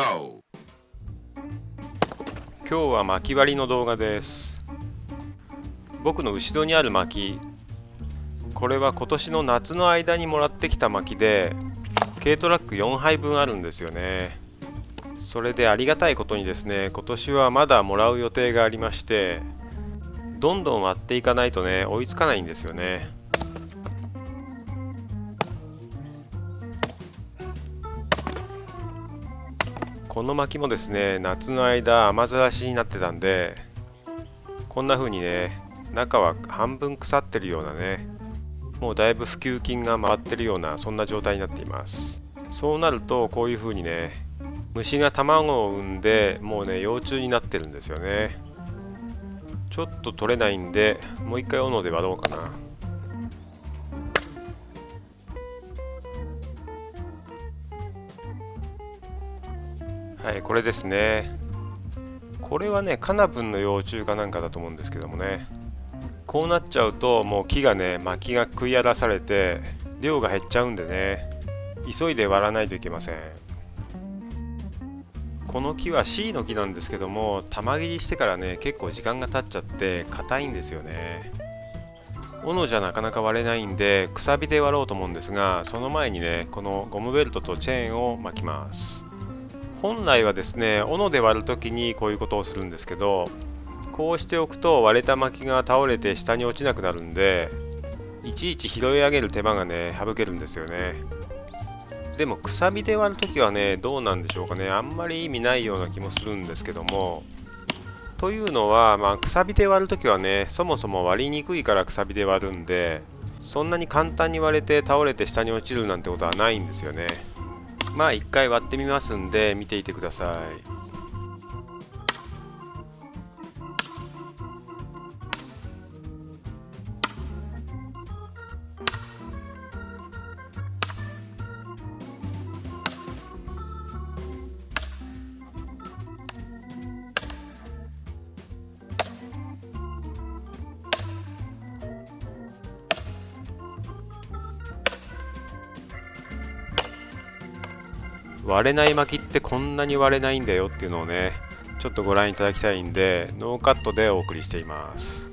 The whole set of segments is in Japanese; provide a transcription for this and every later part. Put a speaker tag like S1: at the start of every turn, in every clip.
S1: Go!
S2: 今日は薪割りの動画です。僕の後ろにある薪、これは今年の夏の間にもらってきた薪で、軽トラック4杯分あるんですよね。それでありがたいことにですね、今年はまだもらう予定がありまして、どんどん割っていかないとね、追いつかないんですよね。この薪もですね、夏の間雨ざらしになってたんで、こんな風にね、中は半分腐ってるようなね、もうだいぶ腐朽菌が回ってるような、そんな状態になっています。そうなるとこういう風にね、虫が卵を産んで、もうね、幼虫になってるんですよね。ちょっと取れないんで、もう一回斧で割ろうかな。はい、これですね。これはね、カナブンの幼虫かなんかだと思うんですけどもね。こうなっちゃうと、もう木がね、薪が食い荒らされて、量が減っちゃうんでね、急いで割らないといけません。この木は C の木なんですけども、玉切りしてからね、結構時間が経っちゃって硬いんですよね。斧じゃなかなか割れないんで、くさびで割ろうと思うんですが、その前にね、このゴムベルトとチェーンを巻きます。本来はですね、斧で割るときにこういうことをするんですけど、こうしておくと割れた薪が倒れて下に落ちなくなるんで、いちいち拾い上げる手間がね、省けるんですよね。でもくさびで割るときはね、どうなんでしょうかね。あんまり意味ないような気もするんですけども、というのは、くさびで割るときはね、そもそも割りにくいからくさびで割るんで、そんなに簡単に割れて倒れて下に落ちるなんてことはないんですよね。一回割ってみますんで見ていてください。割れない薪ってこんなに割れないんだよっていうのをね、ちょっとご覧いただきたいんで、ノーカットでお送りしています。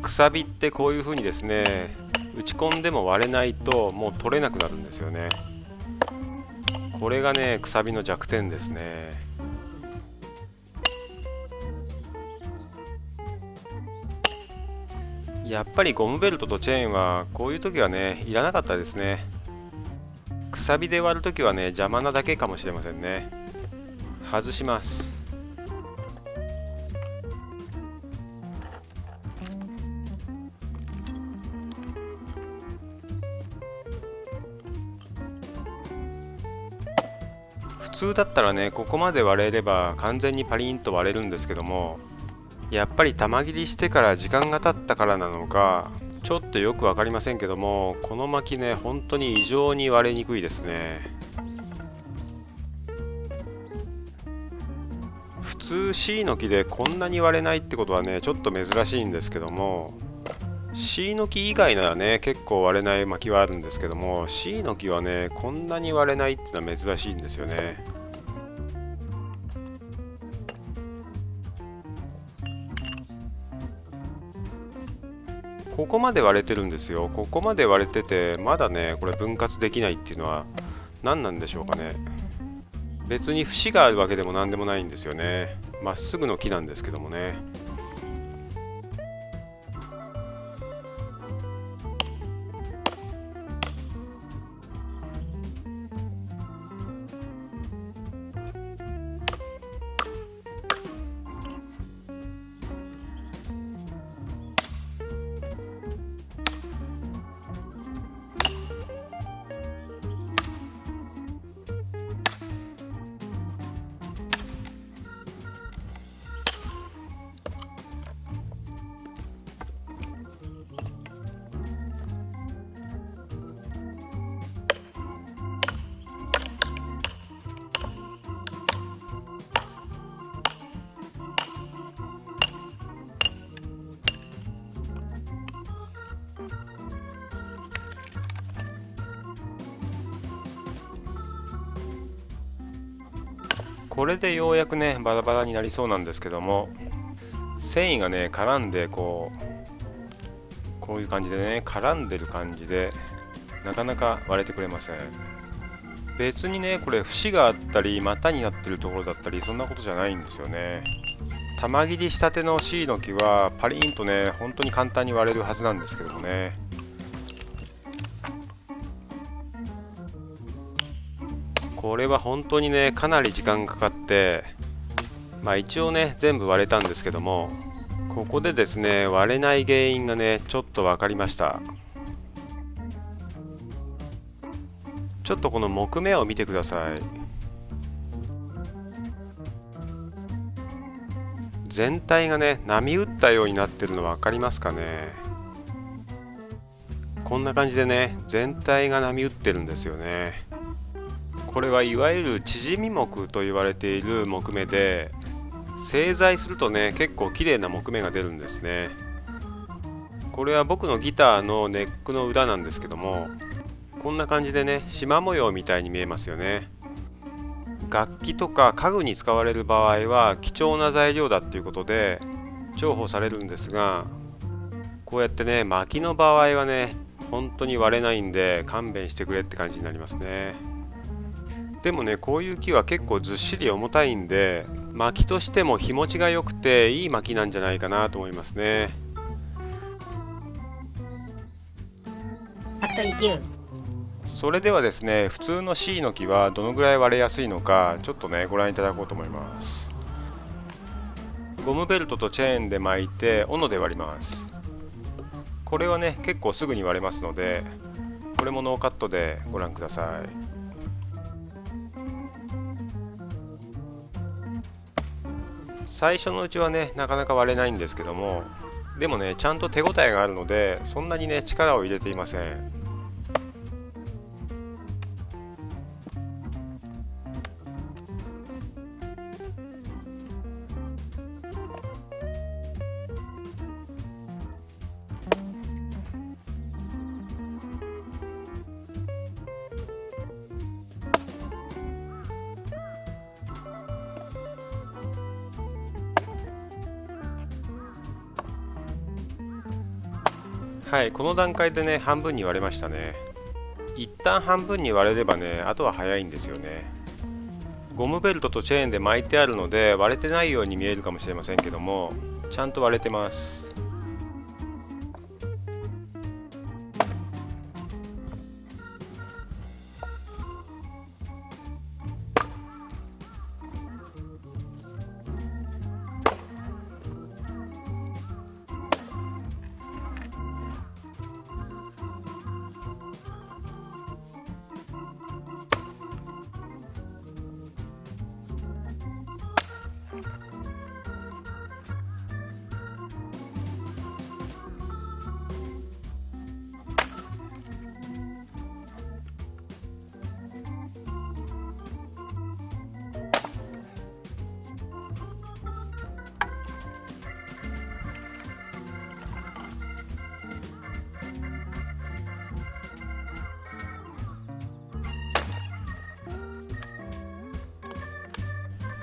S2: くさびってこういう風にですね、打ち込んでも割れないともう取れなくなるんですよね。これがね、くさびの弱点ですね。やっぱりゴムベルトとチェーンはこういう時はね、いらなかったですね。くさびで割る時はね、邪魔なだけかもしれませんね。外します。普通だったらね、ここまで割れれば完全にパリンと割れるんですけども、やっぱり玉切りしてから時間が経ったからなのか、ちょっとよく分かりませんけども、この薪ね、本当に異常に割れにくいですね。普通 C の木でこんなに割れないってことはね、ちょっと珍しいんですけども、C の木以外ならね、結構割れない薪はあるんですけども、 C の木はね、こんなに割れないっていうのは珍しいんですよね。ここまで割れてるんですよ。ここまで割れてて、まだね、これ分割できないっていうのは何なんでしょうかね。別に節があるわけでも何でもないんですよね。まっすぐの木なんですけどもね。これでようやくねバラバラになりそうなんですけども、繊維がね絡んでこういう感じでね絡んでる感じでなかなか割れてくれません。別にねこれ節があったり股になってるところだったりそんなことじゃないんですよね。玉切りしたてのシイの木はパリンとね本当に簡単に割れるはずなんですけどもね。これは本当にねかなり時間かかって、一応ね全部割れたんですけども、ここでですね割れない原因がねちょっと分かりました。ちょっとこの木目を見てください。全体がね波打ったようになってるの分かりますかね。こんな感じでね全体が波打ってるんですよね。これはいわゆる縮み木と言われている木目で、製材するとね結構綺麗な木目が出るんですね。これは僕のギターのネックの裏なんですけども、こんな感じでね縞模様みたいに見えますよね。楽器とか家具に使われる場合は貴重な材料だっていうことで重宝されるんですが、こうやってね薪の場合はね本当に割れないんで勘弁してくれって感じになりますね。でもねこういう木は結構ずっしり重たいんで、薪としても日持ちが良くていい薪なんじゃないかなと思いますね。
S1: ファクトリー9。
S2: それではですね、普通の C の木はどのぐらい割れやすいのかちょっとねご覧いただこうと思います。ゴムベルトとチェーンで巻いて斧で割ります。これはね結構すぐに割れますので、これもノーカットでご覧ください。最初のうちはねなかなか割れないんですけども、でもねちゃんと手応えがあるのでそんなにね力を入れていません。はい、この段階でね半分に割れましたね。一旦半分に割れればねあとは早いんですよね。ゴムベルトとチェーンで巻いてあるので割れてないように見えるかもしれませんけども、ちゃんと割れてます。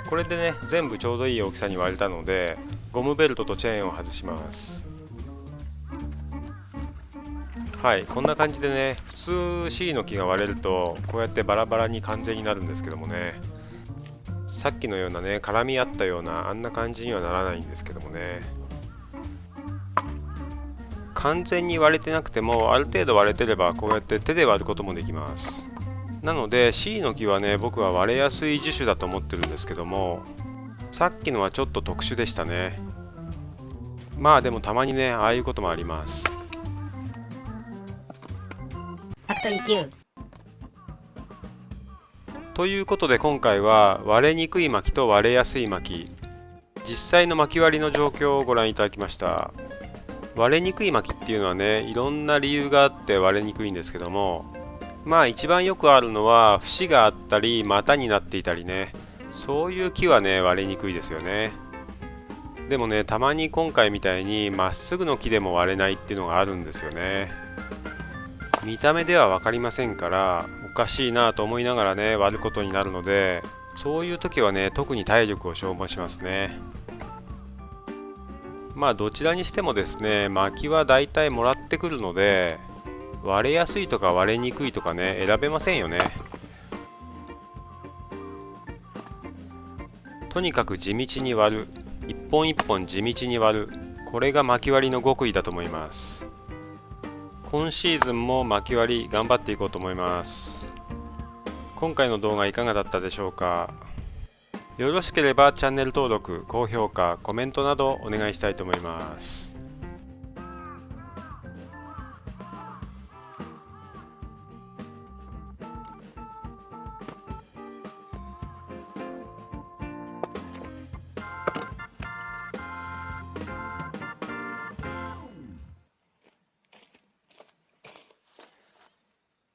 S2: これでね全部ちょうどいい大きさに割れたので、ゴムベルトとチェーンを外します。はい、こんな感じでね普通 C の木が割れるとこうやってバラバラに完全になるんですけどもね、さっきのようなね、絡み合ったようなあんな感じにはならないんですけどもね。完全に割れてなくてもある程度割れてればこうやって手で割ることもできます。なので C の木はね、僕は割れやすい樹種だと思ってるんですけども、さっきのはちょっと特殊でしたね。まあでもたまにね、ああいうこともあります。
S1: ファクトリー9。
S2: ということで今回は割れにくい薪と割れやすい薪、実際の薪割りの状況をご覧いただきました。割れにくい薪っていうのはね、いろんな理由があって割れにくいんですけども、まあ一番よくあるのは節があったり股になっていたりね、そういう木はね割れにくいですよね。でもね、たまに今回みたいにまっすぐの木でも割れないっていうのがあるんですよね。見た目では分かりませんからおかしいなと思いながらね割ることになるので、そういう時はね特に体力を消耗しますね。まあどちらにしてもですね、薪はだいたいもらってくるので、割れやすいとか割れにくいとかね選べませんよね。とにかく地道に割る、一本一本地道に割る、これが薪割りの極意だと思います。今シーズンも薪割り頑張っていこうと思います。今回の動画いかがだったでしょうか。よろしければチャンネル登録、高評価、コメントなどお願いしたいと思います。